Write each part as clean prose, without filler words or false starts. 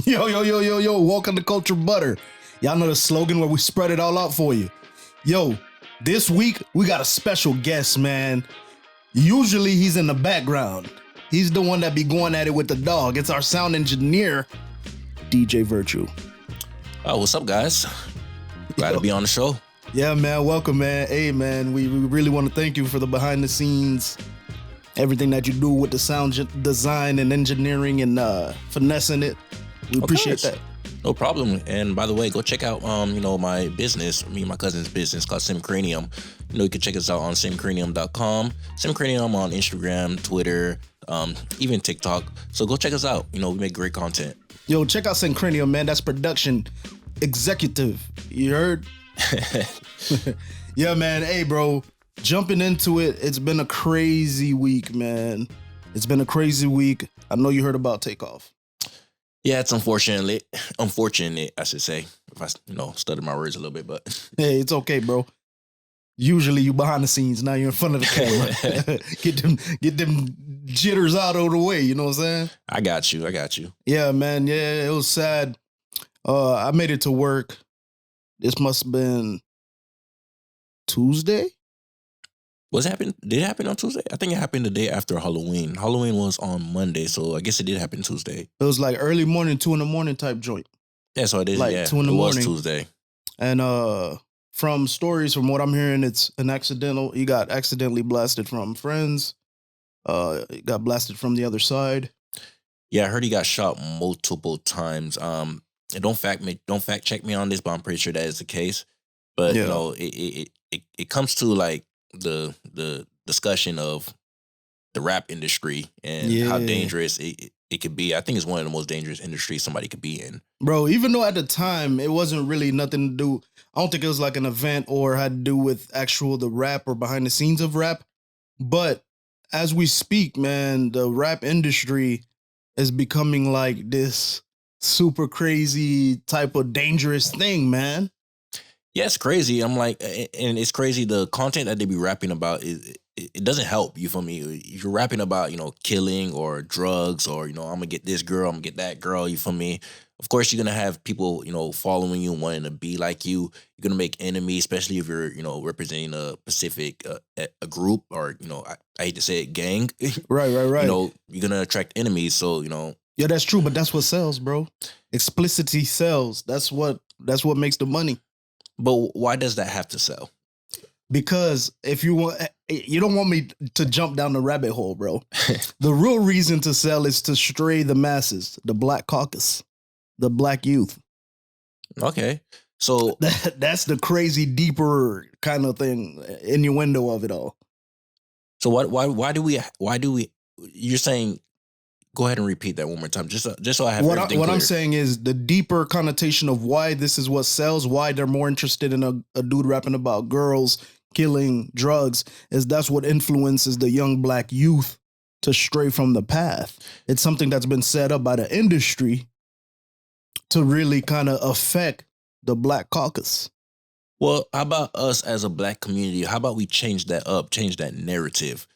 Yo, yo, yo, yo, yo, welcome to Culture Butter. Y'all know the slogan where we spread it all out for you. Yo, this week we got a special guest, man. Usually he's in the background. He's the one that be going at it with the dog. It's our sound engineer, DJ Virtue. Oh, what's up, guys? Glad to be on the show. Yeah, man, welcome, man. Hey, man, we really want to thank you for the behind the scenes, everything that you do with the sound design and engineering and finessing it. We appreciate that. No problem. And by the way, go check out my business, me and my cousin's business called Simcranium. You can check us out on simcranium.com. Simcranium on Instagram, Twitter, even TikTok. So go check us out. We make great content. Yo, check out Simcranium, man. That's production executive. You heard? Yeah, man. Hey, bro. Jumping into it, it's been a crazy week, man. It's been a crazy week. I know you heard about Takeoff. Yeah, it's unfortunate, I should say, if I, stutter my words a little bit, but. Hey, it's okay, bro. Usually you behind the scenes, now you're in front of the camera. get them jitters out of the way, you know what I'm saying? I got you. Yeah, man, yeah, it was sad. I made it to work. This must have been Tuesday? Did it happen on Tuesday? I think it happened the day after Halloween. Halloween was on Monday, so I guess it did happen Tuesday. It was like early morning, 2 a.m. type joint. Yeah, so it is. Like 2 a.m. It was Tuesday. And from stories, from what I'm hearing, it's an accidental. He got accidentally blasted from friends. He got blasted from the other side. Yeah, I heard he got shot multiple times. And don't fact check me on this, but I'm pretty sure that is the case. But yeah. It comes to like the discussion of the rap industry and how dangerous it could be. I think it's one of the most dangerous industries somebody could be in. Bro, even though at the time it wasn't really nothing to do, I don't think it was like an event or had to do with the rap or behind the scenes of rap. But as we speak, man, the rap industry is becoming like this super crazy type of dangerous thing, man. Yeah, it's crazy. I'm like, and it's crazy. The content that they be rapping about it doesn't help. You feel me? If you're rapping about, killing or drugs or, I'm going to get this girl, I'm going to get that girl, you feel me? Of course, you're going to have people, following you, wanting to be like you. You're going to make enemies, especially if you're, representing a specific a group or, I hate to say it, gang. Right. You're going to attract enemies. So, Yeah, that's true. But that's what sells, bro. Explicitity sells. That's what makes the money. But why does that have to sell? Because if you don't want me to jump down the rabbit hole, bro. The real reason to sell is to stray the masses, the black caucus, the black youth. Okay. So that's the crazy, deeper kind of thing, innuendo of it all. So why do we you're saying, go ahead and repeat that one more time, just so I have everything what clear. I'm saying is the deeper connotation of why this is what sells, why they're more interested in a dude rapping about girls, killing, drugs, is that's what influences the young black youth to stray from the path. It's something that's been set up by the industry to really kind of affect the black caucus. Well, how about us as a black community? How about we change that narrative?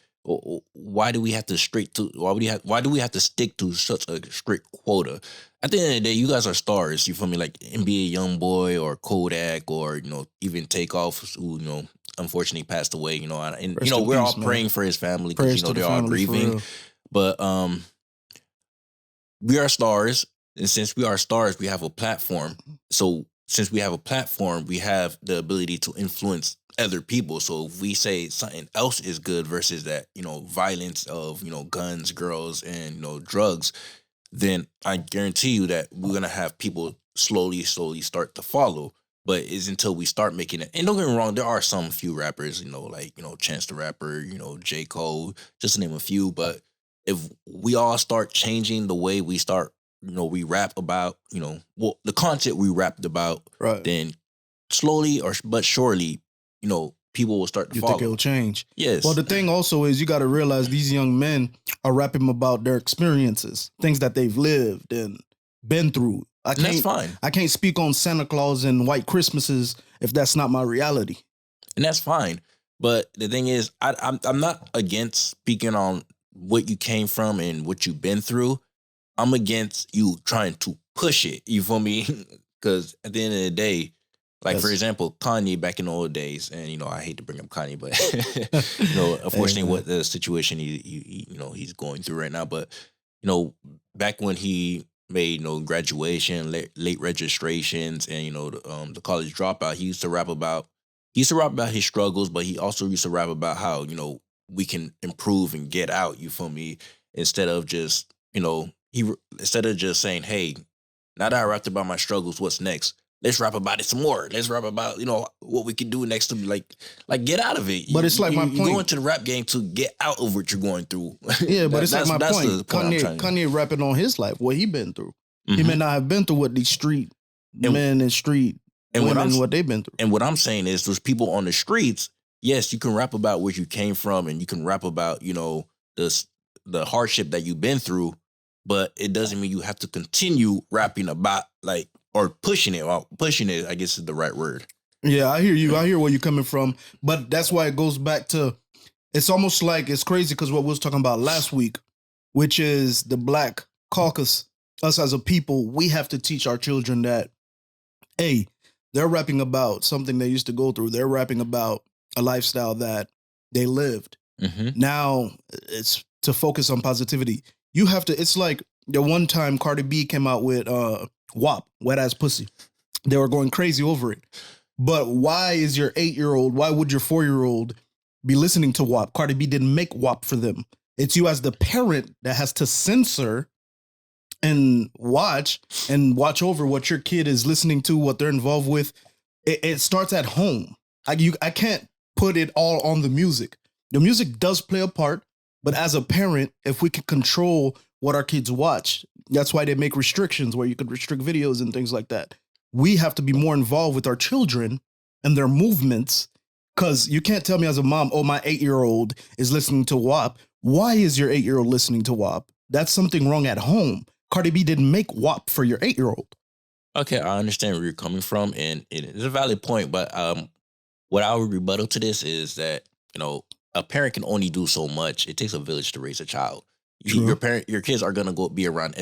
Why do we have to why do we have to stick to such a strict quota? At the end of the day, you guys are stars. You feel me? Like NBA YoungBoy or Kodak or even Takeoff, who unfortunately passed away. And we're all praying for his family because they're all grieving. But we are stars, and since we are stars, we have a platform. So since we have a platform, we have the ability to influence other people. So if we say something else is good versus that, violence of, guns, girls, and, drugs, then I guarantee you that we're going to have people slowly start to follow. But it's until we start making it. And don't get me wrong, there are some few rappers, Chance the Rapper, J. Cole, just to name a few. But if we all start changing the way we start, we rap about, the content we rapped about, right, then slowly but surely, people will start to follow. You think it'll change? Yes. Well, the thing also is you got to realize these young men are rapping about their experiences, things that they've lived and been through. That's fine. I can't speak on Santa Claus and White Christmases if that's not my reality. And that's fine. But the thing is, I'm not against speaking on what you came from and what you've been through. I'm against you trying to push it. You feel me? Because at the end of the day, like for Yes. example, Kanye back in the old days, and I hate to bring up Kanye, but unfortunately, man. what the situation he's going through right now. But back when he made graduation, late registrations, and the college dropout, he used to rap about his struggles, but he also used to rap about how we can improve and get out. You feel me? Instead of just instead of just saying, hey, now that I rapped about my struggles, what's next? Let's rap about it some more. Let's rap about what we can do next to like get out of it. But it's like my You go point. into the rap game to get out of what you're going through. Yeah, but it's like my that's point. the point I'm trying to- Kanye rapping on his life, what he been through. He Mhm. may not have been through what these street And- men and street and what women, I'm what they've been through. And what I'm saying is, those people on the streets, yes, you can rap about where you came from, and you can rap about the hardship that you've been through, but it doesn't mean you have to continue rapping about or pushing it. Well, pushing it, I guess, is the right word. Yeah, I hear you. I hear where you're coming from. But that's why it goes back to, it's almost like, it's crazy because what we was talking about last week, which is the Black caucus, us as a people, we have to teach our children that, hey, they're rapping about something they used to go through. They're rapping about a lifestyle that they lived. Mm-hmm. Now it's to focus on positivity. You have to, it's like the one time Cardi B came out with WAP, Wet Ass Pussy. They were going crazy over it. But why is your 8-year-old, why would your 4-year-old be listening to WAP? Cardi B didn't make WAP for them. It's you as the parent that has to censor and watch over what your kid is listening to, what they're involved with. It starts at home. I can't put it all on the music. The music does play a part, but as a parent, if we can control what our kids watch, that's why they make restrictions where you could restrict videos and things like that. We have to be more involved with our children and their movements, because you can't tell me as a mom, oh, my 8-year-old is listening to WAP. Why is your 8-year-old listening to WAP? That's something wrong at home. Cardi B didn't make WAP for your 8-year-old. Okay, I understand where you're coming from, and it is a valid point. But what I would rebuttal to this is that a parent can only do so much. It takes a village to raise a child. True. Your kids are gonna go be around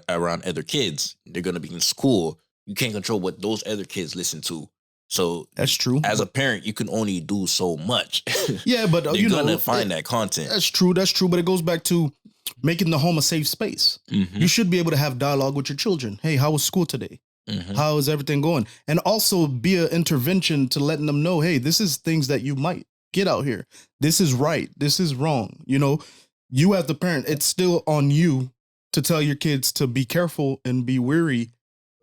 around other kids. They're gonna be in school. You can't control what those other kids listen to. So That's true. as a parent, you can only do so much. Yeah, but you're gonna find that content. That's true. That's true. But it goes back to making the home a safe space. Mhm. You should be able to have dialogue with your children. Hey, how was school today? Mhm. How is everything going? And also be an intervention to letting them know, hey, this is things that you might get out here. This is right. This is wrong. You as the parent, it's still on you to tell your kids to be careful and be wary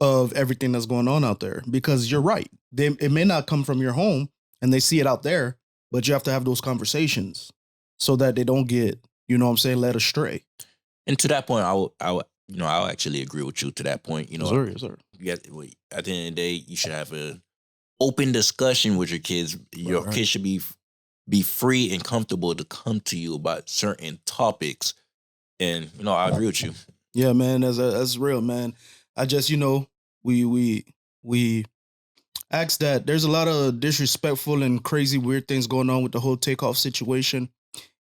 of everything that's going on out there, because you're right. It may not come from your home and they see it out there, but you have to have those conversations so that they don't get, led astray. And to that point, I'll actually agree with you to that point. Sorry. At the end of the day, you should have an open discussion with your kids. Your Right. kids should be free and comfortable to come to you about certain topics. And I agree with you. Yeah, man, that's real, man. I just, we ask that. There's a lot of disrespectful and crazy weird things going on with the whole Takeoff situation.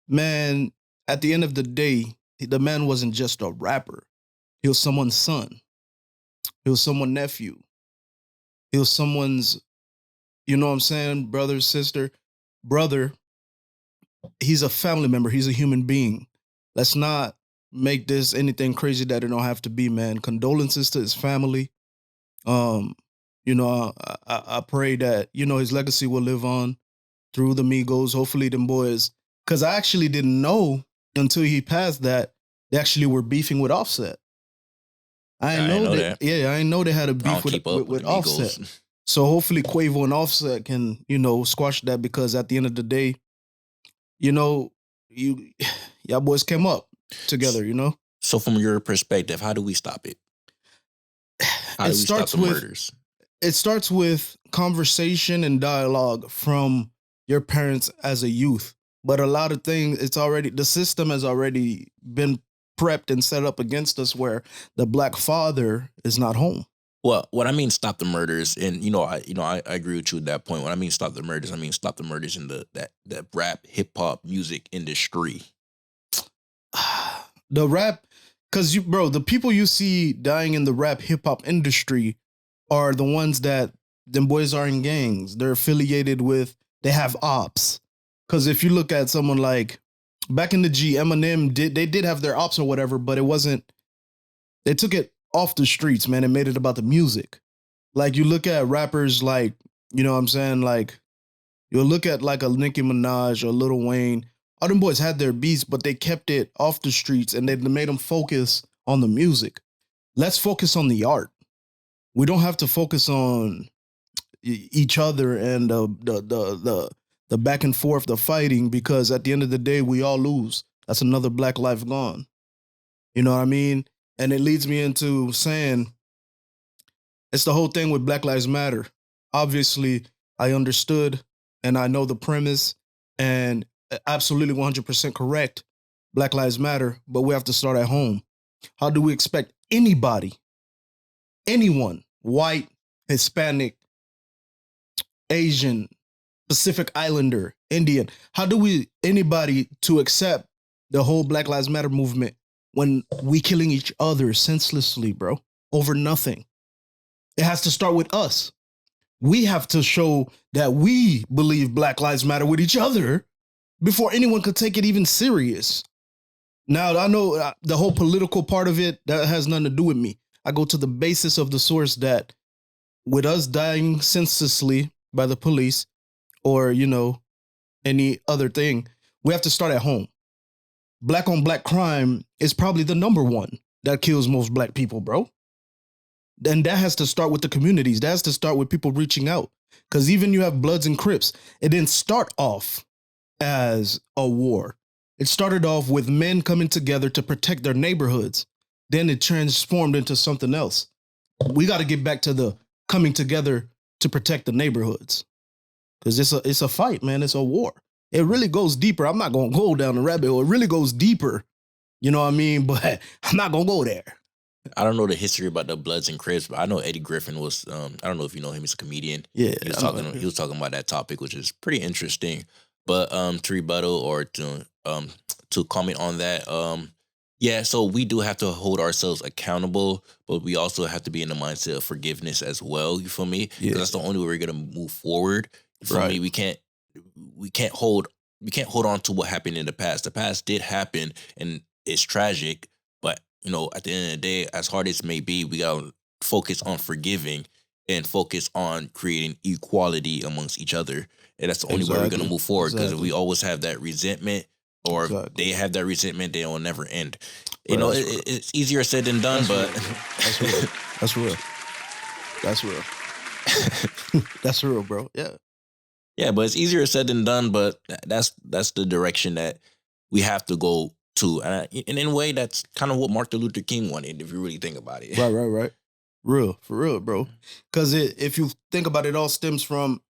Man, at the end of the day, the man wasn't just a rapper. He was someone's son. He was someone's nephew. He was someone's, brother, sister, brother. He's a family member. He's a human being. Let's not make this anything crazy that it don't have to be, man. Condolences to his family. I pray that, his legacy will live on through the Migos. Hopefully them boys, because I actually didn't know until he passed that they actually were beefing with Offset. I didn't know that. Yeah, I didn't know they had a I beef don't with keep up with the Offset. Migos. So hopefully Quavo and Offset can, squash that, because at the end of the day, y'all boys came up together, So from your perspective, how do we stop it? How do we stop the murders? It starts with conversation and dialogue from your parents as a youth. But a lot of things, the system has already been prepped and set up against us, where the Black father is not home. Well, what I mean, stop the murders, and I agree with you at that point. When I mean stop the murders, I mean stop the murders in that rap hip hop music industry. The rap, Cause bro, the people you see dying in the rap hip hop industry are the ones that them boys are in gangs. They're affiliated with. They have ops. Cause if you look at someone like back in the G, Eminem did have their ops or whatever, but it wasn't. They took it off the streets, man, and made it about the music. Like you look at rappers like, you know what I'm saying? Like you'll look at like a Nicki Minaj or Lil Wayne. All them boys had their beats, but they kept it off the streets and they made them focus on the music. Let's focus on the art. We don't have to focus on each other and the back and forth, the fighting, because at the end of the day, we all lose. That's another black life gone. You know what I mean? And it leads me into saying it's the whole thing with Black Lives Matter. Obviously, I understood and I know the premise and absolutely 100% correct. Black Lives Matter, but we have to start at home. How do we expect anybody, anyone, white, Hispanic, Asian, Pacific Islander, Indian, how do we anybody to accept the whole Black Lives Matter movement when we killing each other senselessly, bro, over nothing? It has to start with us. We have to show that we believe Black Lives Matter with each other before anyone could take it even serious. Now, I know the whole political part of it, that has nothing to do with me. I go to the basis of the source that with us dying senselessly by the police or, you know, any other thing, we have to start at home. Black on black crime is probably the number one that kills most black people, bro. And that has to start with the communities. That has to start with people reaching out. Because even you have Bloods and Crips, it didn't start off as a war. It started off with men coming together to protect their neighborhoods. Then it transformed into something else. We got to get back to the coming together to protect the neighborhoods. Because it's a fight, man. It's a war. It really goes deeper. I'm not going to go down the rabbit hole. It really goes deeper. You know what I mean? But I'm not going to go there. I don't know the history about the Bloods and Crips, but I know Eddie Griffin was. I don't know if you know him. He's a comedian. Yeah, he was talking about that topic, which is pretty interesting. But to rebuttal or to comment on that, yeah. So we do have to hold ourselves accountable, but we also have to be in the mindset of forgiveness as well. You feel me? Yeah. That's the only way we're gonna move forward. You feel me? We can't hold on to what happened in the past. The past did happen, and it's tragic. But you know, at the end of the day, as hard as it may be, we gotta focus on forgiving and focus on creating equality amongst each other. And that's the only way we're gonna move forward. Because if we always have that resentment, or if they have that resentment, they will never end. You know, it's easier said than done, but that's real. That's real. That's real. That's real, bro. Yeah. Yeah, but it's easier said than done. But that's the direction that we have to go to, and in a way, that's kind of what Martin Luther King wanted. If you really think about it, right. Real, for real, bro. Because if you think about it, all stems from,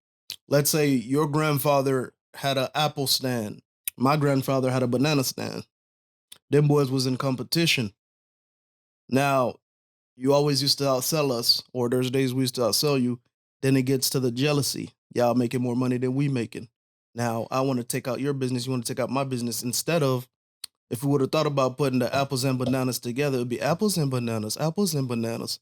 let's say, your grandfather had an apple stand. My grandfather had a banana stand. Them boys was in competition. Now, you always used to outsell us, or there's days we used to outsell you. Then it gets to the jealousy. Y'all making more money than we making. Now, I want to take out your business. You want to take out my business. Instead of, if we would have thought about putting the apples and bananas together, it would be apples and bananas, apples and bananas.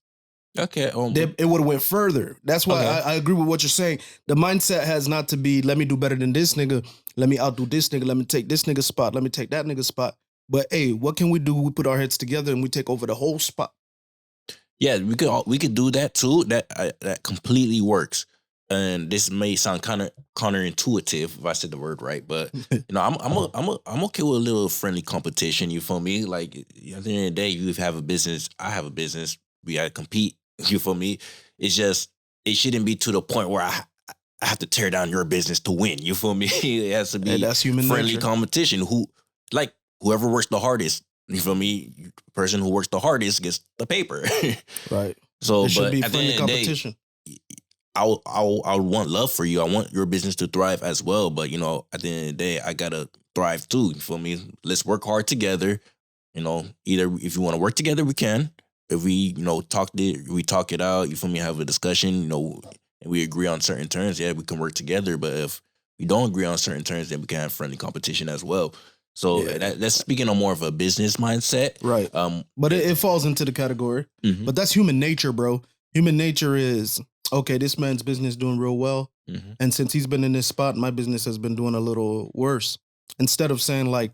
Okay. It would have went further. That's why I agree with what you're saying. The mindset has not to be, let me do better than this nigga. Let me outdo this nigga. Let me take this nigga's spot. Let me take that nigga's spot. But hey, what can we do? We put our heads together and we take over the whole spot. Yeah, we could do that too. That completely works. And this may sound kind of counterintuitive if I said the word right, but you know, I'm okay with a little friendly competition. You feel me? Like at the end of the day, you have a business, I have a business. We gotta compete. You feel me? It's just it shouldn't be to the point where I have to tear down your business to win. You feel me? It has to be that's human friendly nature. competition. Whoever works the hardest. You feel me? The person who works the hardest gets the paper. Right. So, it should but be at the friendly end of the day, competition. I want love for you. I want your business to thrive as well. But you know, at the end of the day, I gotta thrive too. You feel me? Let's work hard together. You know, either if you want to work together, we can. If we, you know, talk it out. You feel me? Have a discussion. You know, and we agree on certain terms. Yeah, we can work together. But if we don't agree on certain terms, then we can have friendly competition as well. So Yeah. that's speaking on more of a business mindset. Right. But it falls into the category. Mhm, But that's human nature, bro. Human nature is okay. This man's business doing real well, mhm. and since he's been in this spot, my business has been doing a little worse. Instead of saying like,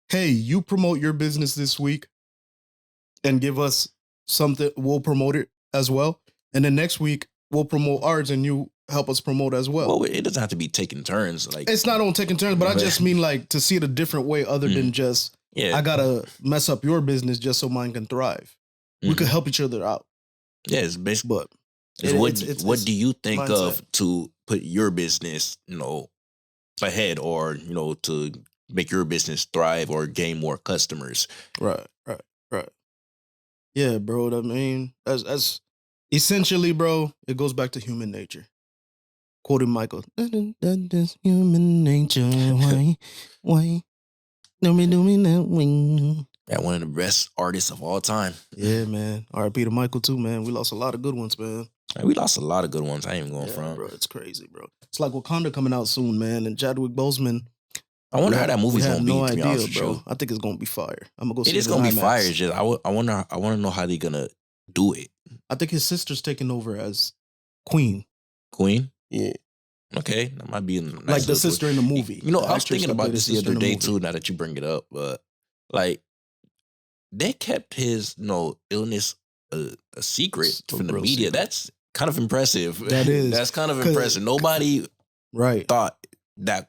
"Hey, you promote your business this week and give us something, we'll promote it as well, and then next week we'll promote ours and you help us promote as well." Well, it doesn't have to be taking turns. Like, It's not on taking turns, but I just mean like to see it a different way other than Mhm. just yeah, I gotta mess up your business just so mine can thrive. We could mhm. help each other out, Yeah, it's basically. but Is what it's do you think mindset. of to put your business, ahead, or to make your business thrive or gain more customers? Right, right, right. Yeah, bro. I mean, that's essentially, bro. It goes back to human nature. Quoting Michael, "That's human nature. Why, do me that way?" Yeah, one of the best artists of all time. Yeah, man. R.I.P. to Michael too, man. We lost a lot of good ones, man. And we lost a lot of good ones. I ain't even going Yeah, front. bro. It's crazy, bro. It's like Wakanda coming out soon, man. And Chadwick Boseman, I wonder how that we movie's have gonna be. no To be honest idea, with you, bro. I think it's gonna be fire. I'm gonna go it see is it in gonna be fire. IMAX. It's just I wonder. I want to know how they gonna do it. I think his sister's taking over as Queen. Queen. Yeah, Okay, that might be a nice like the little twist. sister in the movie. The I was actress thinking that about played this his the sister other in the day movie. too. Now that you bring it up, but like they kept his illness a secret A from the real media. secret. That's kind of impressive. That is. That's kind of 'Cause- impressive. Nobody Right, thought that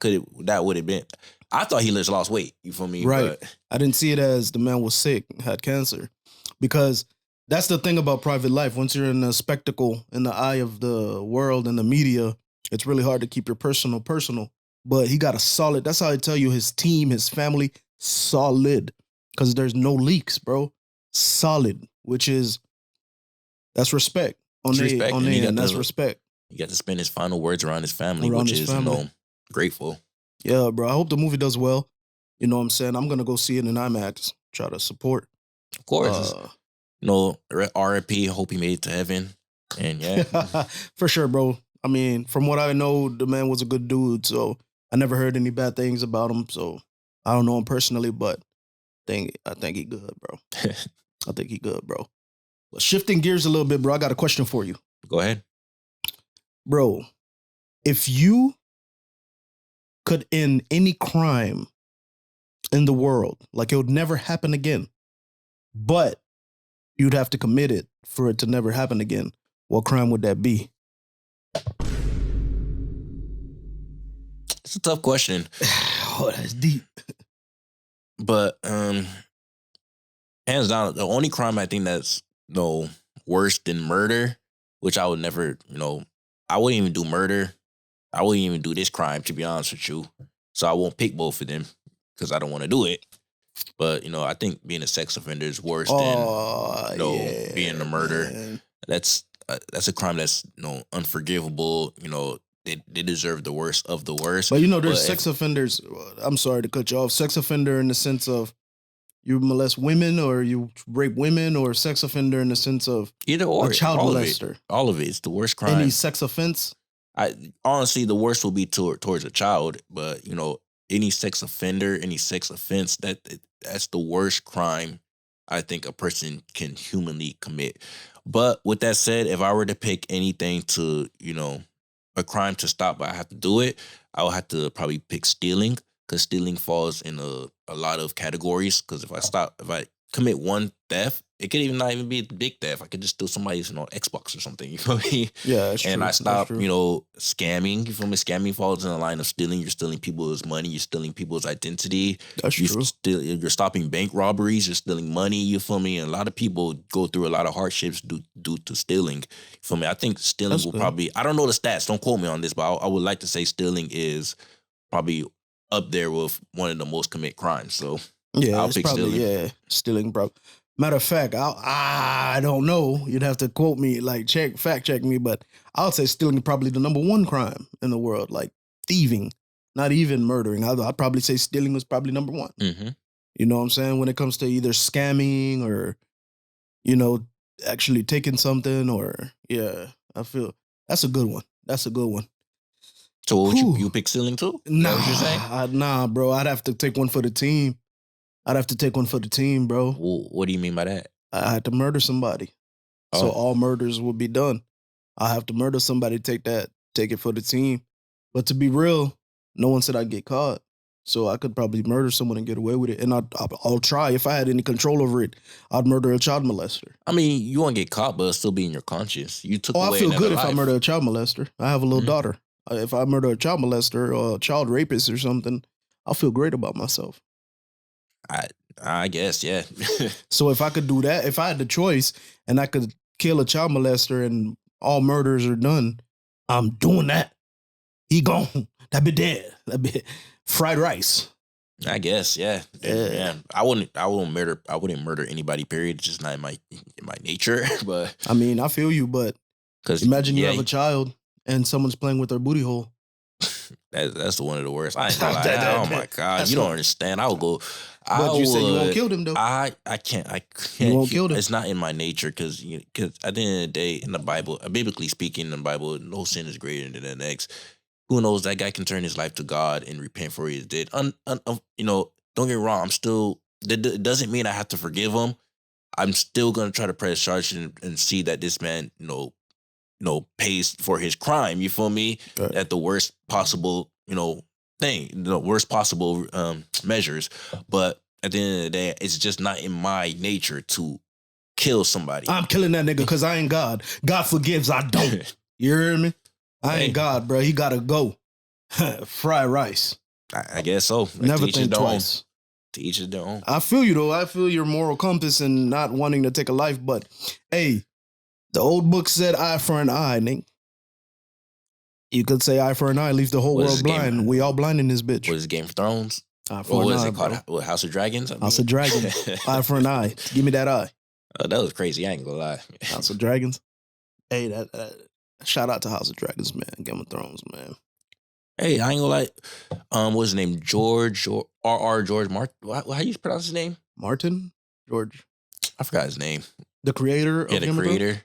would have been. I thought he just lost weight. You feel me? right. But I didn't see it as the man was sick, had cancer, because that's the thing about private life. Once you're in a spectacle in the eye of the world and the media, it's really hard to keep your personal personal. But he got a solid. That's how I tell you, his team, his family, solid, because there's no leaks, bro. Solid, which is that's respect on it's they respect, on and their end. That's respect he got to spend his final words around his family, around which his is family. grateful. Yeah, bro. I hope the movie does well. You know what I'm saying? I'm gonna go see it in IMAX. Try to support. Of course, Uh, R.I.P. Hope he made it to heaven. And yeah, for sure, bro. I mean, from what I know, the man was a good dude. So I never heard any bad things about him. So I don't know him personally, but I think he good, bro. I think he good, bro. But shifting gears a little bit, bro. I got a question for you, go ahead. bro. If you could end any crime in the world, like it would never happen again, but you'd have to commit it for it to never happen again, what crime would that be? It's a tough question, Oh, that's deep. but hands down, the only crime I think that's worse than murder, which I would never, I wouldn't even do murder. I wouldn't even do this crime, to be honest with you. So I won't pick both of them because I don't want to do it. But I think being a sex offender is worse than Yeah, being a murder. man. That's a crime that's unforgivable. They deserve the worst of the worst. But there's But sex offenders. I'm sorry to cut you off. Sex offender in the sense of you molest women or you rape women, or sex offender in the sense of either or, a child all molester. All of it. It's the worst crime. Any sex offense? I honestly, the worst will be towards a child, but any sex offender, any sex offense, that's the worst crime I think a person can humanly commit. But with that said, if I were to pick anything to, a crime to stop, but I have to do it, I would have to probably pick stealing, because stealing falls in a lot of categories. Because if I commit one theft, it could even not even be a big theft. I could just steal somebody's Xbox or something. You feel me? Yeah, that's And true. I That's stop, true. scamming. You feel me? Scamming falls in the line of stealing. You're stealing people's money. You're stealing people's identity. That's true. You're stopping bank robberies. You're stealing money. You feel me? And a lot of people go through a lot of hardships due to stealing. You feel me? I think stealing That's will good. probably. I don't know the stats. Don't quote me on this, but I would like to say stealing is probably up there with one of the most commit crimes. So Yeah, I'll it's pick probably stealing. stealing, bro. Matter of fact, I don't know. You'd have to quote me, like fact check me, but I'll say stealing is probably the number one crime in the world, like thieving, not even murdering. I'd probably say stealing was probably number one. Mm-hmm. You know what I'm saying? When it comes to either scamming or, actually taking something, or I feel that's a good one. That's a good one. So what would Whew. you pick ceiling too? Is that what you're saying? Nah, bro. I'd have to take one for the team. Bro. Well, what do you mean by that? I had to murder somebody. So Oh, all murders will be done. I have to murder somebody, take it for the team. But to be real, no one said I'd get caught. So I could probably murder someone and get away with it. And I'll try. If I had any control over it, I'd murder a child molester. I mean, you won't get caught, but it'll still be in your conscience. You took I away feel another good life. if I murder a child molester. I have a little Mhm. daughter. If I murder a child molester or a child rapist or something, I'll feel great about myself. I guess, yeah. So if I could do that, if I had the choice and I could kill a child molester and all murders are done, I'm doing that. He gone. That be dead. That be fried rice. I guess, yeah. Yeah. I wouldn't murder anybody, period. It's just not in my nature. But I mean, I feel you, but because imagine you have a child and someone's playing with their booty hole. that's one of the worst. I ain't gonna lie. Oh my god, you don't understand. I would go. But you say you won't kill them though. I can't. You won't kill them. It's not in my nature because at the end of the day, in the Bible, biblically speaking, in the Bible, no sin is greater than the next. Who knows? That guy can turn his life to God and repent for his deed. You know, don't get me wrong. I'm still. It doesn't mean I have to forgive him. I'm still gonna try to press charge and see that this man, pays for his crime. You feel me? Right. At the worst possible, thing, the worst possible measures. But at the end of the day, it's just not in my nature to kill somebody. I'm killing that nigga because I ain't God. God forgives, I don't. You hear me? I ain't God, bro. He gotta go. Fried rice. I guess so. Never think twice. To each his own. I feel you though. I feel your moral compass and not wanting to take a life. But hey, the old book said eye for an eye, Nick. You could say eye for an eye, leave the whole world blind. We all blind in this bitch. What is it, Game of Thrones? Eye for What an was eye, it called? What, House of Dragons? House of Dragons. Eye for an eye. Give me that eye. That was crazy. I ain't gonna lie. House of Dragons. Hey, that shout out to House of Dragons, man. Game of Thrones, man. Hey, I ain't gonna lie. What's his name? George R. George Martin. How you pronounce his name? Martin? George. I forgot his name. The creator of the Game creator. of Thrones?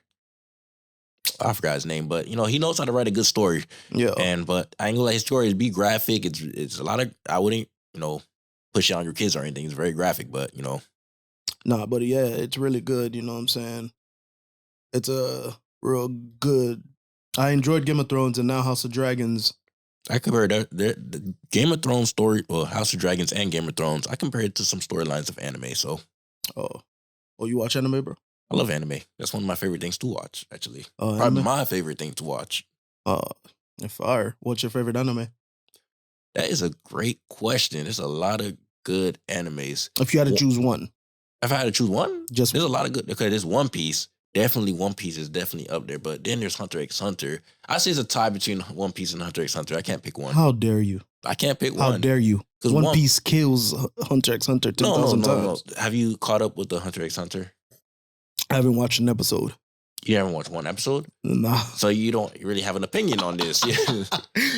I forgot his name, but he knows how to write a good story. Yeah. But I ain't gonna let his stories be graphic. It's a lot of, I wouldn't, push it on your kids or anything. It's very graphic, but Nah, but yeah, it's really good, you know what I'm saying? It's a real good. I enjoyed Game of Thrones and now House of Dragons. I compare the Game of Thrones story, well, House of Dragons and Game of Thrones, I compare it to some storylines of anime. So, you watch anime, bro? I love anime. That's one of my favorite things to watch, actually. Probably Probably my favorite thing to watch. Fire. What's your favorite anime? That is a great question. There's a lot of good animes. If you had to choose one. If I had to choose one, Just there's a lot of good. Okay, there's One Piece. Definitely One Piece is definitely up there. But then there's Hunter x Hunter. I say it's a tie between One Piece and Hunter x Hunter. I can't pick one. How dare you? I can't pick one. How dare you? Because One Piece kills Hunter x Hunter 10,000 times. No. Have you caught up with the Hunter x Hunter? I haven't watched an episode. You haven't watched one episode? Nah. So you don't really have an opinion on this.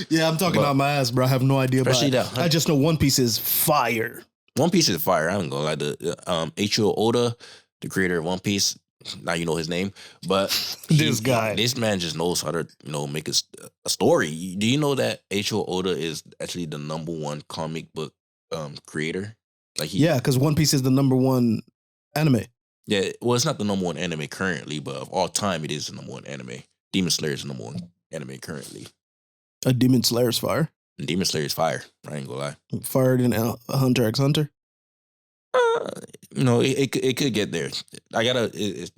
Yeah, I'm talking out my ass, bro. I have no idea about it. I just know One Piece is fire. One Piece is fire. I ain't gonna lie. The Eiichiro Oda, the creator of One Piece, now you know his name, but this man just knows how to make a story. Do you know that Eiichiro Oda is actually the #1 comic book creator? Because One Piece is the #1 anime. Yeah, well, it's not the #1 anime currently, but of all time, it is the #1 anime. Demon Slayer is the #1 anime currently. A Demon Slayer's fire. Demon Slayer is fire. I ain't gonna lie. Fired in Hunter x Hunter. It could get there.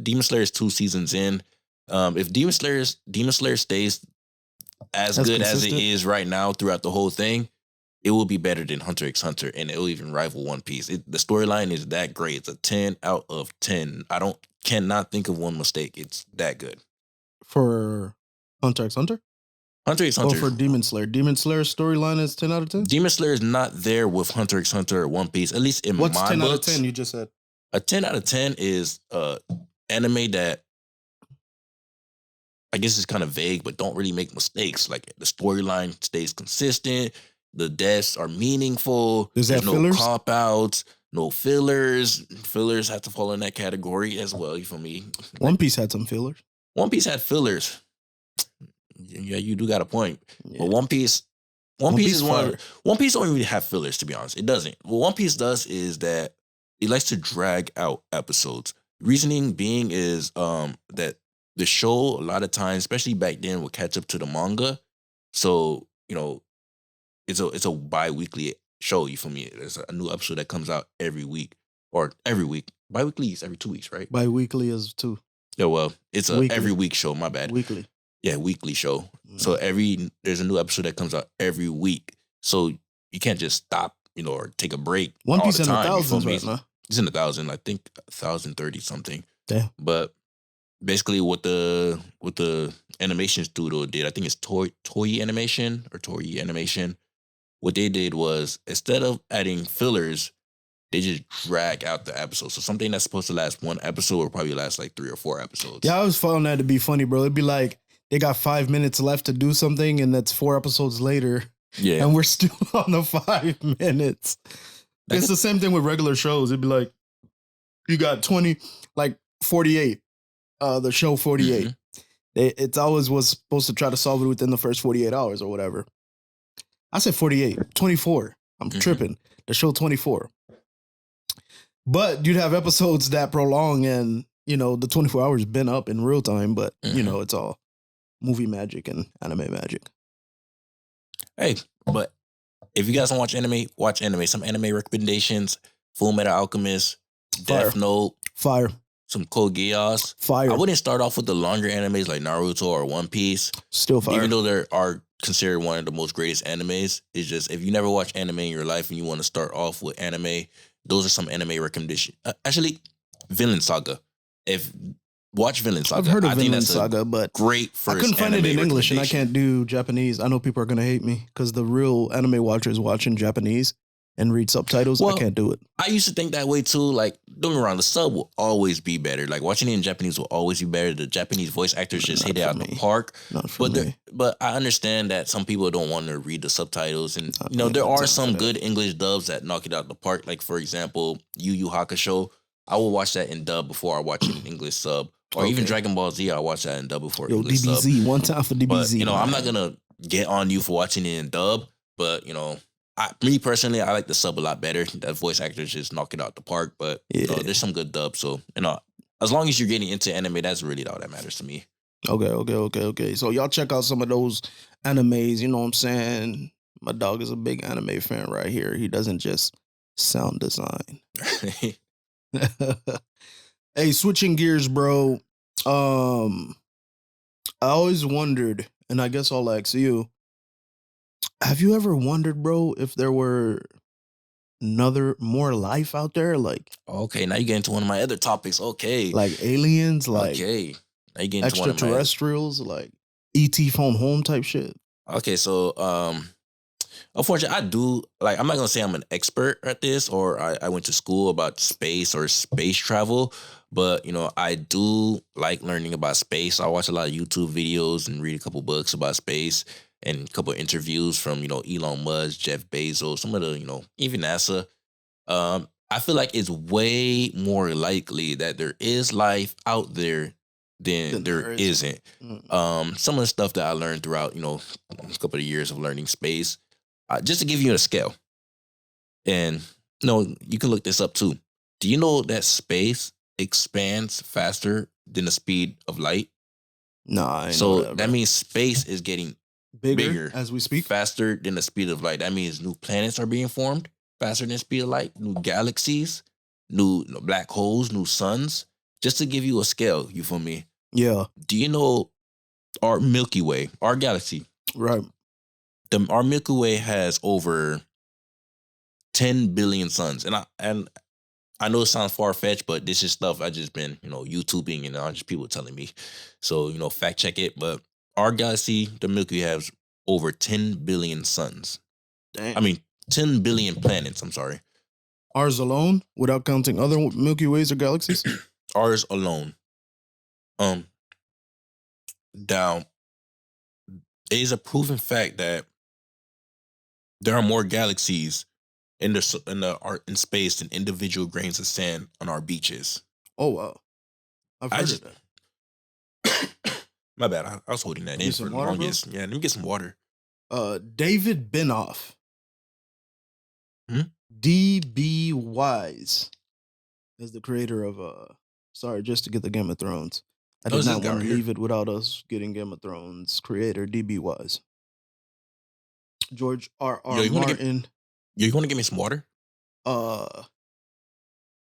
Demon Slayer is 2 seasons in. If Demon Slayer stays as good as it is right now throughout the whole thing, it will be better than Hunter x Hunter, and it will even rival One Piece. The storyline is that great. It's a 10 out of 10. I cannot think of one mistake. It's that good. For Hunter x Hunter? Hunter x Hunter. Or for Demon Slayer. Demon Slayer's storyline is 10 out of 10? Demon Slayer is not there with Hunter x Hunter or One Piece, at least in my books. What's 10 out of 10 you just said? A 10 out of 10 is anime that I guess is kind of vague, but don't really make mistakes. Like the storyline stays consistent. The deaths are meaningful. There's no cop-outs, no fillers. Fillers have to fall in that category as well, you feel me? One Piece had some fillers. One Piece had fillers. Yeah, you do got a point. Yeah. But One Piece, One One Piece Piece is one. fire. One Piece don't really have fillers, to be honest. It doesn't. What One Piece does is that it likes to drag out episodes. Reasoning being is that the show a lot of times, especially back then, will catch up to the manga. So it's a bi-weekly show. You feel me? There's a new episode that comes out every week or every week. Bi-weekly is every 2 weeks, right? Bi-weekly is too. Yeah, well, it's a Weekly. every week show. My bad. Weekly. Yeah, weekly show. Mm. So there's a new episode that comes out every week. So you can't just stop, or take a break. One all Piece the in the time, you feel thousands me? right now. It's in the thousand. I think 1,030 something. Damn. But basically, what the animation studio did, I think it's Toei Animation. What they did was, instead of adding fillers, they just drag out the episode. So something that's supposed to last one episode will probably last like 3 or 4 episodes. Yeah, I always found that to be funny, bro. It'd be like they got 5 minutes left to do something, and that's 4 episodes later, Yeah. and we're still on the 5 minutes. It's the same thing with regular shows. It'd be like you got 48. The show 48. Mhm. It's always was supposed to try to solve it within the first 48 hours or whatever. I said 48, 24. I'm Mhm. tripping. The show 24. But you'd have episodes that prolong, and the 24 hours been up in real time, but Mhm. it's all movie magic and anime magic. Hey, but if you guys don't watch anime, watch anime. Some anime recommendations: Full Metal Alchemist, Death Fire. Note, Fire. some Code Geass. Fire. I wouldn't start off with the longer animes like Naruto or One Piece, Still fire. even though they are considered one of the most greatest animes. It's just, if you never watched anime in your life and you want to start off with anime, those are some anime recommendations. Actually, Vinland Saga. Watch Vinland Saga. I've heard of I think Vinland that's Saga, but great first I couldn't find it anime in English, and I recommendation. can't do Japanese. I know people are going to hate me because the real anime watchers watch in Japanese and read subtitles. Well, I can't do it. I used to think that way too. Like, don't get me wrong, the sub will always be better. Like, watching it in Japanese will always be better. The Japanese voice actors just Not hit it for out the me. park. Not for me. But I understand that some people don't want to read the subtitles, and Not there time are for some that. good English dubs that knock it out the park. Like, for example, Yu Yu Hakusho. I will watch that in dub before I watch an English sub, or even Okay. Dragon Ball Z. I watch that in dub before Yo, English sub. DBZ. One time for DBZ. But I'm man. not gonna get on you for watching it in dub. But me personally, I like the sub a lot better. That voice actors just knock it out the park. But Yeah. there's some good dubs. So as long as you're getting into anime, that's really all that matters to me. Okay. So y'all check out some of those animes. You know what I'm saying? My dog is a big anime fan right here. He doesn't just sound design. Hey, switching gears, bro. I always wondered, and I guess I'll ask you, have you ever wondered, bro, if there were more life out there, like Okay, now you get into one of my other topics. Okay, aliens, like okay, now you get into one of my. extraterrestrials, like ET phone home type shit? Okay, so unfortunately, I do like. I'm not gonna say I'm an expert at this, or I went to school about space or space travel, but I do like learning about space. I watch a lot of YouTube videos and read a couple books about space and a couple interviews from Elon Musk, Jeff Bezos, some of the even NASA. I feel like it's way more likely that there is life out there than Then there there isn't. Mm. Some of the stuff that I learned throughout a couple of years of learning space, just to give you a scale, and you can look this up too. Do you know that space expands faster than the speed of light? Nah, I know So that, that bro. means space is getting bigger as we speak. faster than the speed of light. That means new planets are being formed faster than the speed of light, new galaxies, new black holes, new suns. Just to give you a scale, you feel me? Yeah, Do you know our Milky Way, our galaxy? right. Our Milky Way has over 10 billion suns, and I know it sounds far fetched, but this is stuff I just been YouTubing and just people telling me. So fact check it. But our galaxy, the Milky Way, has over 10 billion suns. Damn. I mean 10 billion planets. I'm sorry, Ours alone, without counting other Milky Ways or galaxies. ours alone. Down. It is a proven fact that there are more galaxies in space than individual grains of sand on our beaches. Oh wow, I've I heard just- of that. My bad. I was holding that Need in some for the water, bro? longest. Yeah, let me get some water. David Benoff. Hmm? D.B. Wise is the creator of sorry, just to get the Game of Thrones. I Oh, did is this not guy want right to here? leave it without us getting Game of Thrones creator D.B. Wise. George R. Yo, R. Martin. you want to give me some water? Uh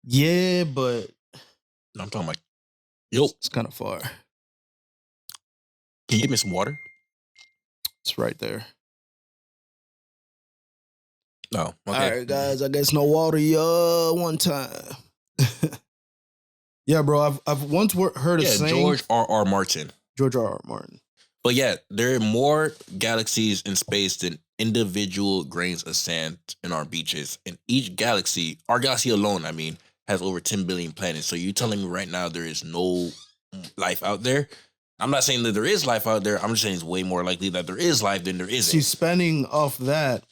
yeah, but No, I'm talking about. Yo, it's kind of far. can you give me some water? It's right there. No. All Okay. right, guys. I guess no water one time. Yeah, bro. I've once heard a Yeah, saying. George R. Martin. George R. R. Martin. But yeah, there are more galaxies in space than individual grains of sand in our beaches. And each galaxy, our galaxy alone, I mean, has over 10 billion planets. So you telling me right now there is no life out there? I'm not saying that there is life out there. I'm just saying it's way more likely that there is life than there isn't. See, spanning off that,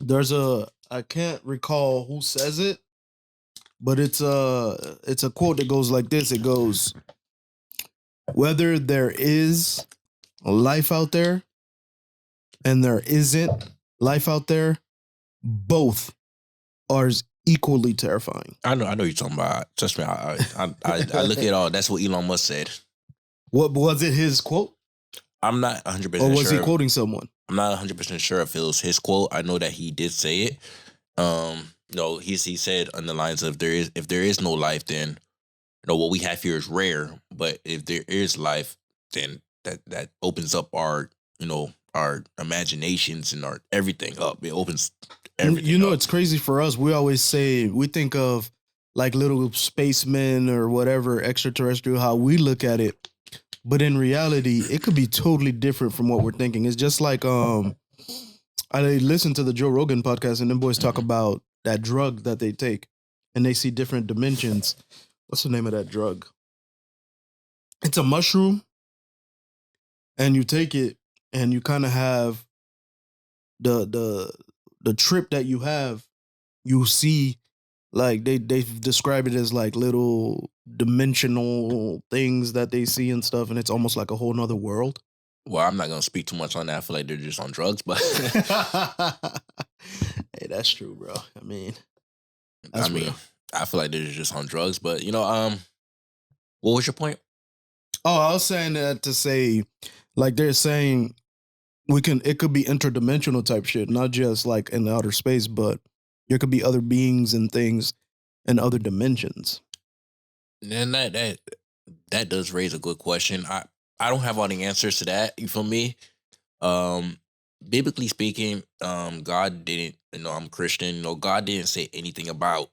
there's I can't recall who says it, but it's a quote that goes like this. It goes, whether there is life out there and there isn't life out there, both are equally terrifying. I know you're talking about. Trust me, I look at all. That's what Elon Musk said. What was it? His quote, I'm not 100% or was sure. he quoting someone? I'm not 100% sure if it was his quote. I know that he did say it. No, he said on the lines of if there is no life, then what we have here is rare. But if there is life, then that opens up our our imaginations and our everything up. It opens everything. You know, up. it's crazy for us. We always say we think of like little spacemen or whatever extraterrestrial, how we look at it, but in reality, it could be totally different from what we're thinking. It's just like I listen to the Joe Rogan podcast, and them boys talk about that drug that they take, and they see different dimensions. What's the name of that drug? It's a mushroom, and you take it, and you kind of have the trip that you have. You see, like they describe it as like little dimensional things that they see and stuff, and it's almost like a whole nother world. Well, I'm not gonna speak too much on that. I feel like they're just on drugs, but Hey, that's true, bro. I mean, I mean, real. I feel like they're just on drugs. But what was your point? Oh, I was saying that to say, like they're saying, it could be interdimensional type shit, not just like in outer space, but there could be other beings and things in other dimensions. And that does raise a good question. I don't have all the answers to that. You feel me? Biblically speaking, God didn't. I'm Christian. God didn't say anything about.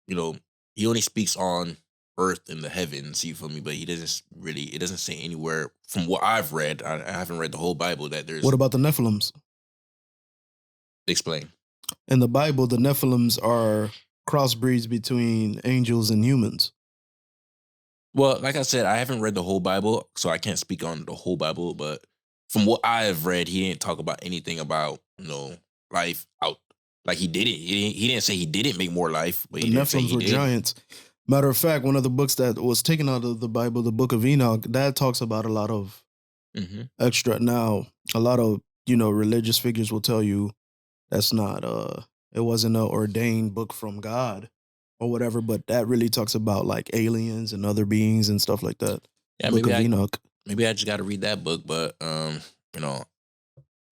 He only speaks on earth and the heavens. You feel me? But he doesn't really. It doesn't say anywhere from what I've read. I haven't read the whole Bible that there's. What about the Nephilims? Explain. In the Bible, the Nephilims are crossbreeds between angels and humans. Well, like I said, I haven't read the whole Bible, so I can't speak on the whole Bible. But from what I have read, he didn't talk about anything about life out. Like he didn't. He didn't say he didn't make more life. But The Nephilims were giants. Matter of fact, one of the books that was taken out of the Bible, the Book of Enoch, that talks about a lot of extra. Now, a lot of religious figures will tell you that's not it wasn't an ordained book from God or whatever, but that really talks about like aliens and other beings and stuff like that. Yeah, Book of Enoch. Maybe I just got to read that book, but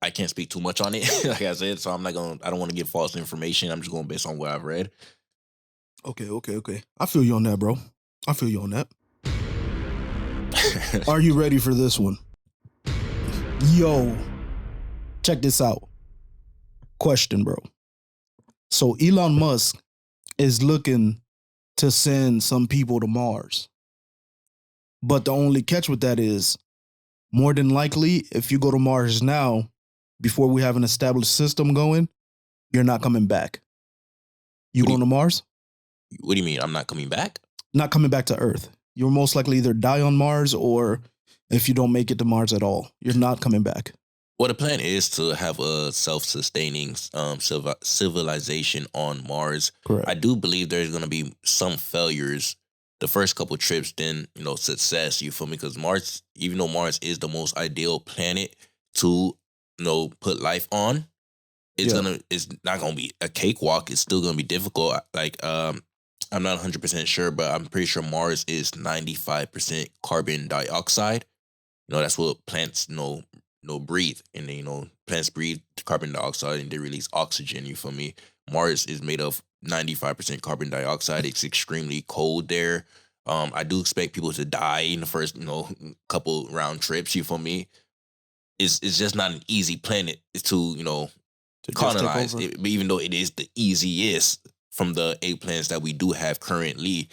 I can't speak too much on it, like I said, so I don't want to give false information. I'm just going based on what I've read. Okay. I feel you on that, bro. I feel you on that. Are you ready for this one? Yo, check this out. Question, bro. So Elon Musk is looking to send some people to Mars. But the only catch with that is, more than likely, if you go to Mars now, before we have an established system going, you're not coming back. You going to Mars? What do you mean? I'm not coming back? Not coming back to Earth. You'll most likely either die on Mars, or if you don't make it to Mars at all, you're not coming back. Well, the plan is to have a self-sustaining civilization on Mars. Correct. I do believe there's going to be some failures the first couple trips, then success. You feel me? Because Mars, even though Mars is the most ideal planet to put life on, Yeah. it's not gonna be a cakewalk. It's still gonna be difficult. Like I'm not 100% sure, but I'm pretty sure Mars is 95% carbon dioxide. That's what plants breathe, and then, plants breathe carbon dioxide and they release oxygen. You feel me? Mars is made of 95% carbon dioxide. It's extremely cold there. I do expect people to die in the first couple round trips. You feel me? It's just not an easy planet to To just take colonize over. it, but even though it is the easiest from the 8 planets that we do have currently.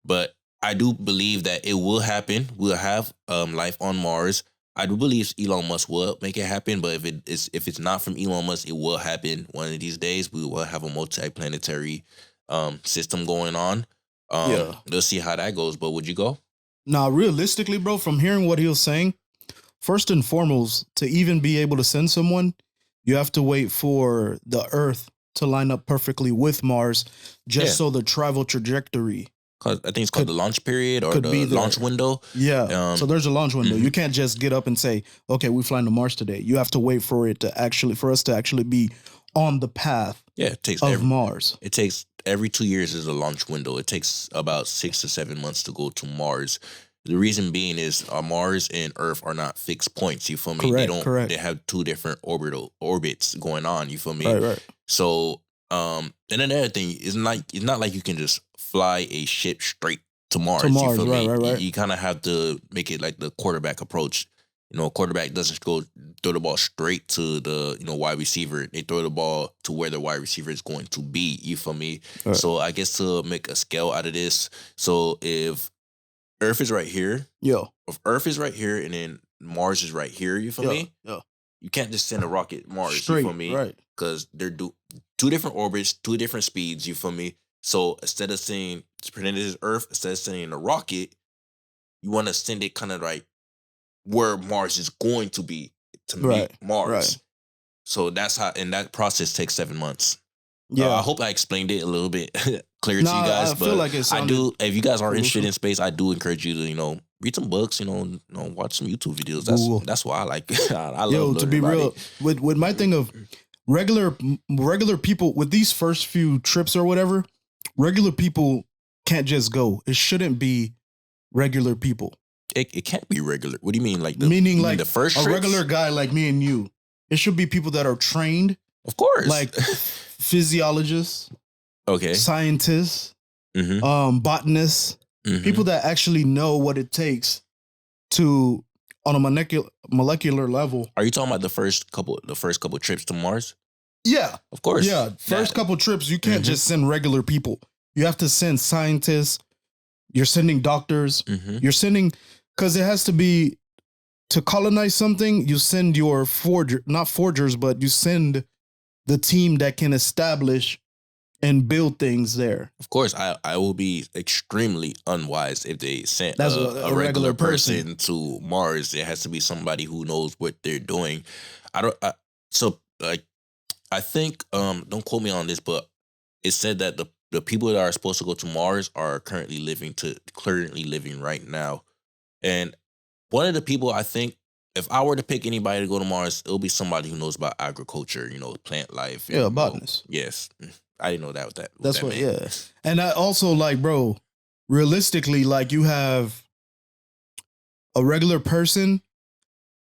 But I do believe that it will happen. We'll have life on Mars. I do believe Elon Musk will make it happen, but if it's not from Elon Musk, it will happen one of these days. We will have a multi-planetary system going on. Yeah. We'll see how that goes. But would you go? Now, realistically, bro, from hearing what he was saying, first and foremost, to even be able to send someone, you have to wait for the Earth to line up perfectly with Mars, just Yeah. so the travel trajectory. Cause I think it's called the launch period or could the be there. launch window. Yeah. So there's a launch window. mhm. You can't just get up and say, "Okay, we're flying to Mars today." You have to wait for us to actually be on the path Yeah, it takes of Mars. every 2 years is a launch window. It takes about 6 to 7 months to go to Mars. The reason being is Mars and Earth are not fixed points. You feel me? Correct. They have two different orbits going on. You feel me? Right. So and another thing is it's not like you can just fly a ship straight to Mars. To Mars, you feel me? right. You kind of have to make it like the quarterback approach. A quarterback doesn't go throw the ball straight to the wide receiver. They throw the ball to where the wide receiver is going to be. You feel me? Right. So I guess to make a scale out of this, so if Earth is right here, if Earth is right here, and then Mars is right here, you feel me? Yeah. You can't just send a rocket Mars. Straight, you feel me? right. Because they're two different orbits, two different speeds. You feel me? So instead of saying pretend this is Earth, instead of sending a rocket, you want to send it kind of like where Mars is going to be to meet Right, Mars. right. So that's how, and that process takes 7 months. Yeah. I hope I explained it a little bit clear to Nah, you guys. I but feel like it I do. sounded If you guys are interested crucial. in space, I do encourage you to read some books. Watch some YouTube videos. Google. That's why I like. I love Yo, to learning be about real, it. with my thing of regular people with these first few trips or whatever, regular people can't just go. It shouldn't be regular people. It can't be regular. What do you mean? Like Meaning you like mean the first a trips? regular guy like me and you. It should be people that are trained, Of course. like physiologists, okay. scientists, Mm-hmm. botanists, Mm-hmm. people that actually know what it takes to, on a molecular level. Are you talking about the first couple trips to Mars? Yeah. Of course. Yeah. First couple trips, you can't Mhm. just send regular people. You have to send scientists. You're sending doctors. Mm-hmm. You're sending, because it has to be, to colonize something, you send your not forgers, but you send the team that can establish and build things there. Of course, I will be extremely unwise if they sent That's a regular person to Mars. It has to be somebody who knows what they're doing. I think don't quote me on this, but it said that the people that are supposed to go to Mars are currently living right now. And one of the people, I think, if I were to pick anybody to go to Mars, it'll be somebody who knows about agriculture, plant life. Yeah, and, botanist. Yes. I didn't know that. That's that what, meant. yeah. And I also, like, bro, realistically, like, you have a regular person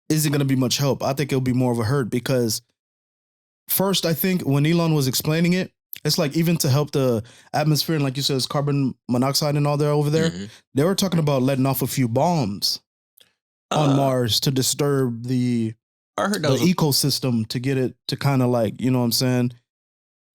isn't going to be much help. I think it'll be more of a hurt because first, I think when Elon was explaining it, it's like even to help the atmosphere and like you said, it's carbon monoxide and all that over there. Mhm. They were talking about letting off a few bombs on Mars to disturb the I heard that ecosystem to get it to kind of like, you know what I'm saying?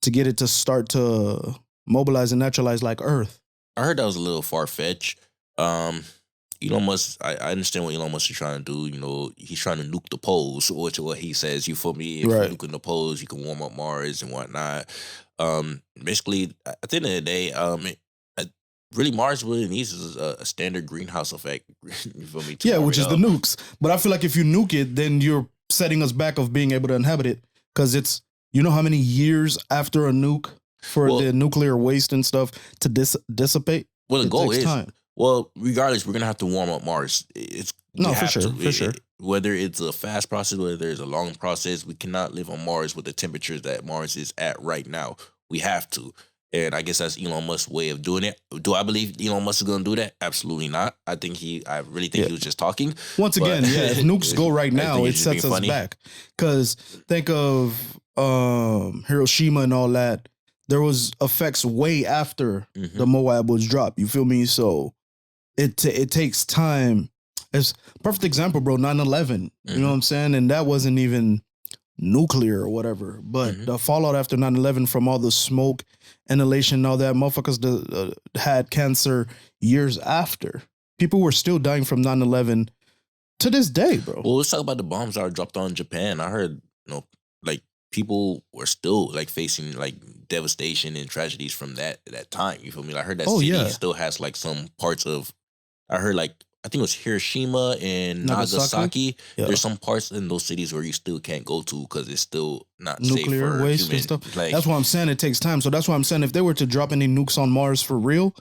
To get it to start to mobilize and naturalize like Earth. I heard that was a little far fetched. Elon Musk, I understand what Elon Musk is trying to do. He's trying to nuke the poles, which what he says. You feel me? If Right. you're nuking the poles, you can warm up Mars and whatnot. Basically, at the end of the day, really Mars really needs is a standard greenhouse effect. You feel me? Yeah, which is the nukes. But I feel like if you nuke it, then you're setting us back of being able to inhabit it because it's, you know how many years after a nuke for the nuclear waste and stuff to dissipate? Well, the It goal takes is time. well, regardless, we're gonna have to warm up Mars. It's No, We for have to. sure, for sure. Whether it's a fast process, whether there's a long process, we cannot live on Mars with the temperatures that Mars is at right now. We have to. And I guess that's Elon Musk's way of doing it. Do I believe Elon Musk is going to do that? Absolutely not. I really think Yeah. he was just talking. Once again, yeah, if nukes go right I now, think it he's just being sets us funny. back. Because think of Hiroshima and all that. There was effects way after Mhm. the Moab was dropped. You feel me? So it takes time. It's perfect example, bro. 9/11. You know what I'm saying? And that wasn't even nuclear or whatever. But the fallout after 9/11 from all the smoke, inhalation, and all that, motherfuckers had cancer years after. People were still dying from 9/11 to this day, bro. Well, let's talk about the bombs that are dropped on Japan. I heard, like people were still like facing like devastation and tragedies from that time. You feel me? I heard that city still has like some parts of. I heard like I think it was Hiroshima and Nagasaki. Yeah. There's some parts in those cities where you still can't go to because it's still not Nuclear safe for waste human, and stuff. Like, that's why I'm saying it takes time. So that's why I'm saying if they were to drop any nukes on Mars for real,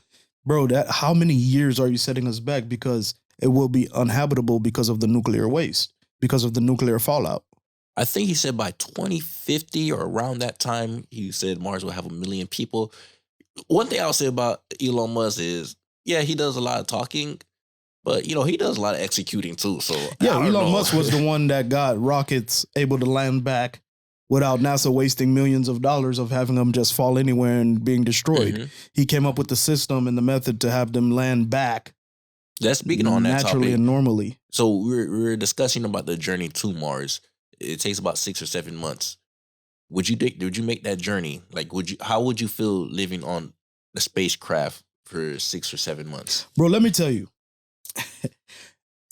bro, that how many years are you setting us back? Because it will be uninhabitable because of the nuclear waste, because of the nuclear fallout. I think he said by 2050 or around that time, he said Mars will have 1 million people. One thing I'll say about Elon Musk is, yeah, he does a lot of talking, but he does a lot of executing too. So yeah, Elon Musk was the one that got rockets able to land back without NASA wasting millions of dollars of having them just fall anywhere and being destroyed. He came up with the system and the method to have them land back. That's speaking on that naturally topic. And normally. So we're discussing about the journey to Mars. It takes about 6 or 7 months. Would you make that journey? Like, how would you feel living on the spacecraft for 6 or 7 months? Bro, let me tell you.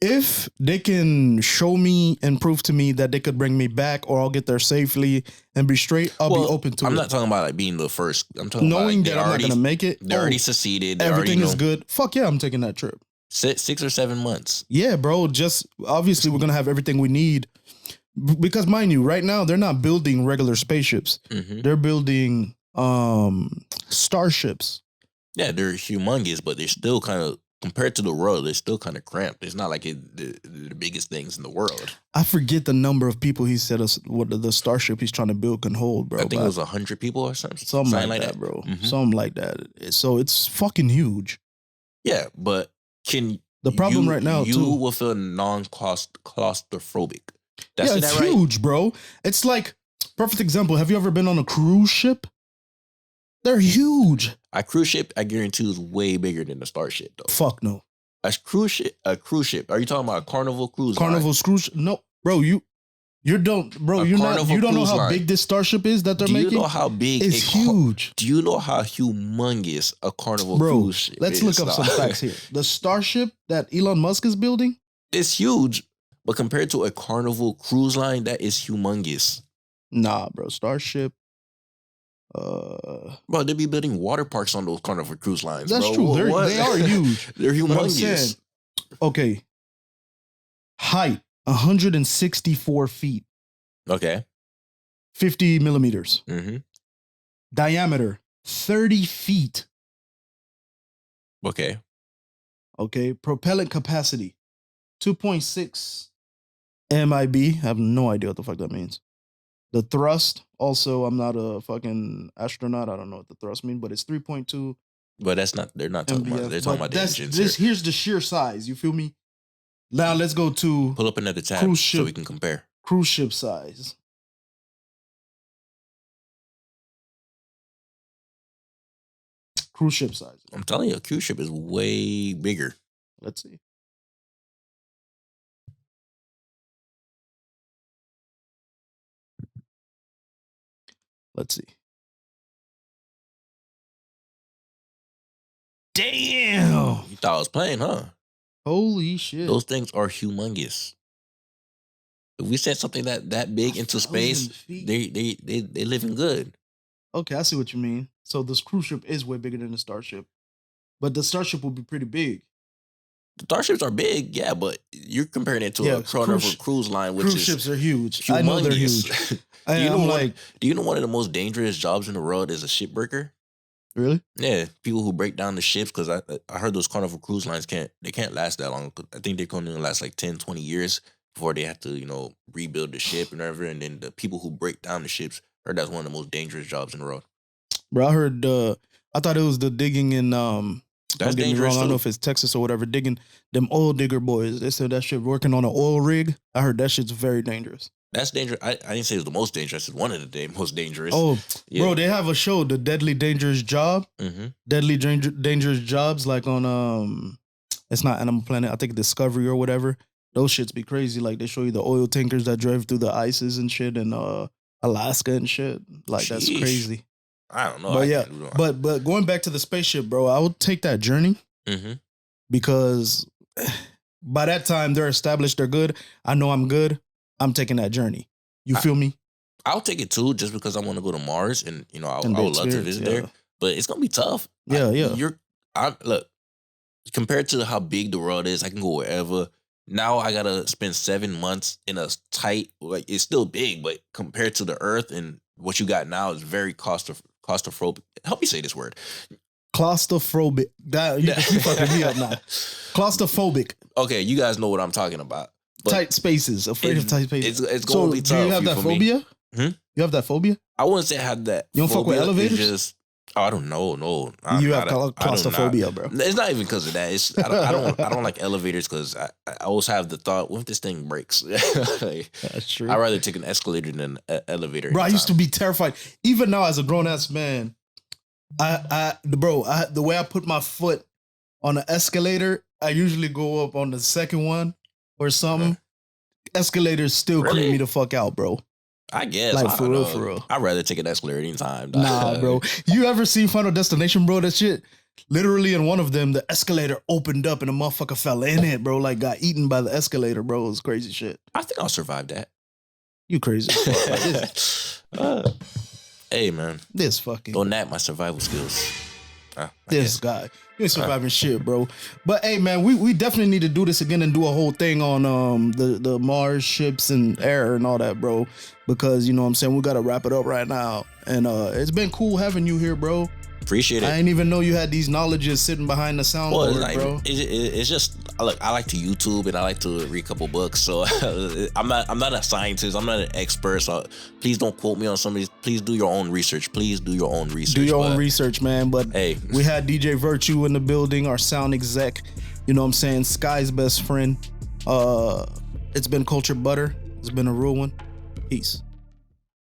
If they can show me and prove to me that they could bring me back or I'll get there safely and be straight, I'll be open to it. I'm not talking about like being the first. I'm talking knowing about that I'm not going to make it. They already succeeded. Everything is good. Fuck yeah, I'm taking that trip. 6 or 7 months. Yeah, bro. Just obviously we're going to have everything we need. Because mind you, right now they're not building regular spaceships. They're building starships. Yeah, they're humongous, but they're still kind of, compared to the world, they're still kind of cramped. It's not like the biggest things in the world. I forget the number of people he said what the starship he's trying to build can hold, bro. I think it was 100 people or something. Something like that, bro. Something like that. So it's fucking huge. Yeah, but the problem right now you too will feel non-claustrophobic. It's huge, bro. It's like, perfect example. Have you ever been on a cruise ship? They're huge. A cruise ship, I guarantee, is way bigger than a starship, though. Fuck no. A cruise ship. Are you talking about a Carnival cruise line? Carnival cruise? No, bro. You don't, bro. You don't know how big this starship is that they're making. Do you know how big? It's huge. Do you know how humongous a Carnival cruise ship is? Let's look up some facts here. The starship that Elon Musk is building, it's huge, but compared to a Carnival cruise line, that is humongous. Nah, bro. Starship. Bro, they be building water parks on those Carnival cruise lines. That's bro. true. They are huge. They're humongous. Okay. Height 164 feet. Okay. 50 millimeters. Mm-hmm. Diameter 30 feet. Okay. Okay. Propellant capacity 2.6 MIB. I have no idea what the fuck that means. The thrust, also, I'm not a fucking astronaut. I don't know what the thrust means, but it's 3.2. But they're not talking about, they're talking about the engines. Here's the sheer size. You feel me? Now let's go to pull up another tab so we can compare. Cruise ship size. Cruise ship size. I'm telling you, a cruise ship is way bigger. Let's see. Let's see. Damn. You thought I was playing, huh? Holy shit. Those things are humongous. If we sent something that big into space, they living good. Okay, I see what you mean. So this cruise ship is way bigger than the starship. But the starship will be pretty big. The starships are big, yeah, but you're comparing it to a Carnival cruise line, which cruise ships are huge. Humongous. I know they're huge. Do you know one of the most dangerous jobs in the world is a shipbreaker? Really? Yeah, people who break down the ships, because I heard those Carnival cruise lines can't last that long. I think they can only last like 10, 20 years before they have to, rebuild the ship and whatever. And then the people who break down the ships, heard that's one of the most dangerous jobs in the world. Bro, I heard. I thought it was the digging in. That's Don't get me wrong. dangerous I don't know too. if it's Texas or whatever. Digging them oil digger boys. They said that shit working on an oil rig. I heard that shit's very dangerous. That's dangerous. I didn't say it was the most dangerous. It's one of the most dangerous. Oh, Yeah. bro, they have a show, The Deadly Dangerous Job. Mm-hmm. Deadly Dangerous Jobs, like on it's not Animal Planet. I think Discovery or whatever. Those shits be crazy. Like they show you the oil tankers that drive through the ices and shit and Alaska and shit. Like that's Sheesh. crazy. I don't know. But yeah, but going back to the spaceship, bro, I would take that journey Mm-hmm. because by that time they're established, they're good. I know I'm good. I'm taking that journey. You feel me? I'll take it too, just because I want to go to Mars, and I And would love to experience, visit yeah. there. But it's gonna be tough. Yeah, yeah. Look, compared to how big the world is, I can go wherever. Now I gotta spend 7 months in a tight, like it's still big, but compared to the Earth and what you got now is very claustrophobic. Help me say this word. Claustrophobic. You fucking me up now. Claustrophobic. Okay, you guys know what I'm talking about. But Tight spaces. Afraid of tight spaces. It's gonna be tough. Do you have that for me. phobia? Hmm? You have that phobia? I wouldn't say I have that. You don't fuck with phobia. elevators? It's just, I don't know. No, You have claustrophobia, bro. It's not even because of that. It's I don't like elevators because I always have the thought, what if this thing breaks? Like, That's true. I'd rather take an escalator than an elevator. Bro, I used to be terrified. Even now, as a grown ass man, the way I put my foot on the escalator, I usually go up on the second one or something. Escalators still creep Really? me the fuck out, bro. I guess. Like, I for don't real, know. for real. I'd rather take an escalator anytime. Nah, bro. You ever seen Final Destination, bro? That shit. Literally in one of them, the escalator opened up and the motherfucker fell in it, bro. Like got eaten by the escalator, bro. It was crazy shit. I think I'll survive that. You crazy as fuck. Like, Hey, man. this fucking Don't nap my survival skills. this guy. You ain't surviving shit, bro. But hey, man, we definitely need to do this again and do a whole thing on the Mars ships and air and all that, bro. Because you know what I'm saying, we gotta wrap it up right now. And it's been cool having you here, bro. Appreciate it. I didn't even know you had these knowledges sitting behind the soundboard, bro. It's just I like to YouTube and I like to read a couple books. So I'm not a scientist. I'm not an expert. So please don't quote me on some of these. Please do your own research. Please do your own research. Do your own research, man. But hey, we had DJ Virtue in the building, our sound exec. You know what I'm saying? Sky's best friend. It's been Culture Butter. It's been a real one. Peace.